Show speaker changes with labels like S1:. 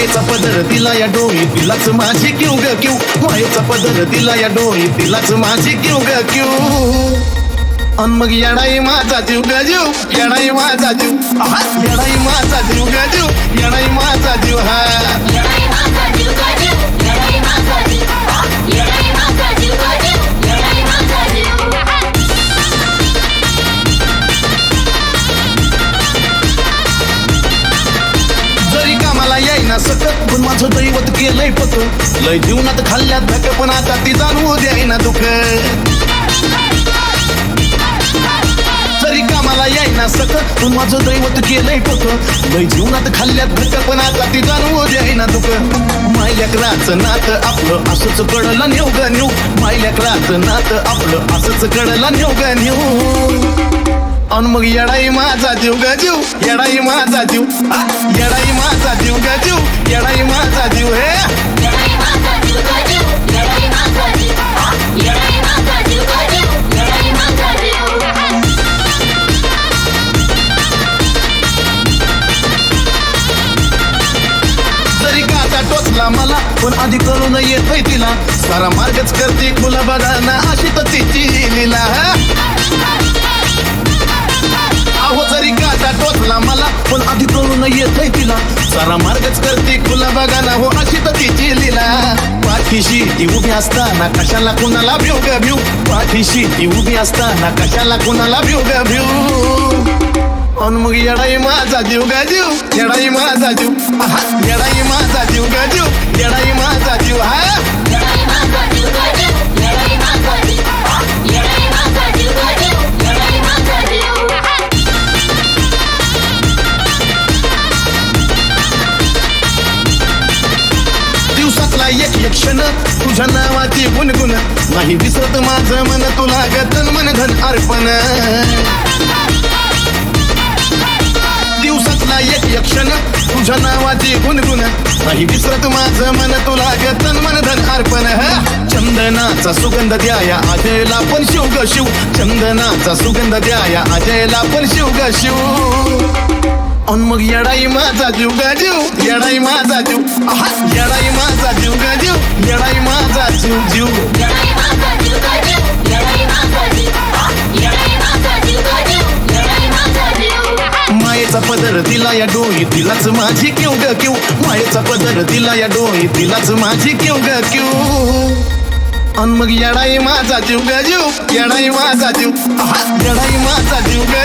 S1: मायेचा पदर दिला या डोळी तिलाच माझी क्यू ग क्यू मायेचा पदर दिला या डोळी तिलाच माझी क्यू ग क्यू अन मग येडाई माझा जीव ग जीव येडाई माझा जीव येडाई माझा जीव ग जीव येडाई माझा जीव हा
S2: येडाई माझा जीव ग जीव येडाई माझा जीव येडाई माझा जीव ग जीव येडाई माझा जीव
S1: जरी कामाला येईना सकत पण माझं दैवत केलंय पक लय जीवनात खाल्ल्यात धक पण आता ती जाणवू द्यायना दुःख जरी कामाला येईना सकत पण माझं दैवत केलंय पक लय जीवनात खाल्ल्यात धक पण आता ती जाणवू द्यायना दुःख मायल्याकराचं नातं आपलं असंच कळलं नेऊ ग नेऊ मायल्याकराचं नातं आपलं असंच कळलं नेऊ ग नेऊ अन मग येडाई माझा जीव ग जीव येडाई माझा जीव येडाई माझा जीव ग जीव येडाई माझा जीव हे
S2: येडाई माझा जीव ग जीव येडाई माझा जीव येडाई माझा जीव ग जीव येडाई माझा जीव
S1: जरी काटा टोचला मला पण आधी कळून येतोय तिला सारा मार्गच करते खुला बघा ना अशी तर तिची लीला अहो जरी काटा टोचला मला पण आधी कळून येतोय तिला सारा मार्गच करते खुला बघा ना हो अशी तर तिची लीला पाठीशी ती उभी असताना कशाला कुणाला भिऊ ग भिऊ पाठीशी ती उभी असताना कशाला कुणाला भिऊ ग भिऊ अन मग येडाई माझा जीव ग जीव येडाई माझा जीव येडाई माझा जीव ग जीव येडाई माझा जीव हा
S2: येडाई माझा जीव ग जीव येडाई माझा जीव येडाई माझा जीव ग जीव येडाई माझा जीव
S1: दिवसातला एक क्षण तुझ्या नावाची गुणगुण नाही विसरत माझं मन तुला गतन मन धन अर्पण दिवसातला एक क्षण तुझ्या नावाची गुणगुण नाही विसरत माझं मन तुला गतन मन धन अर्पण चंदनाचा सुगंध द्याया अजयला पण शिव ग शिव चंदनाचा सुगंध द्याया अजयला पण शिव ग शिव अन मग येडाई माझा जीव ग जीव येडाई माझा जीव येडाई माझा जीव ग जीव येडाई माझा जीव जीव
S2: येडाई माझा जीव ग जीव येडाई माझा जीव येडाई माझा जीव ग जीव येडाई माझा जीव
S1: मायेचा पदर दिला या डोळी तिलाच माझी क्यू ग क्यू मायेचा पदर दिला या डोळी तिलाच माझी क्यू ग क्यू अन मग येडाई माझा जीव ग जीव येडाई माझा जीव येडाई माझा जीव ग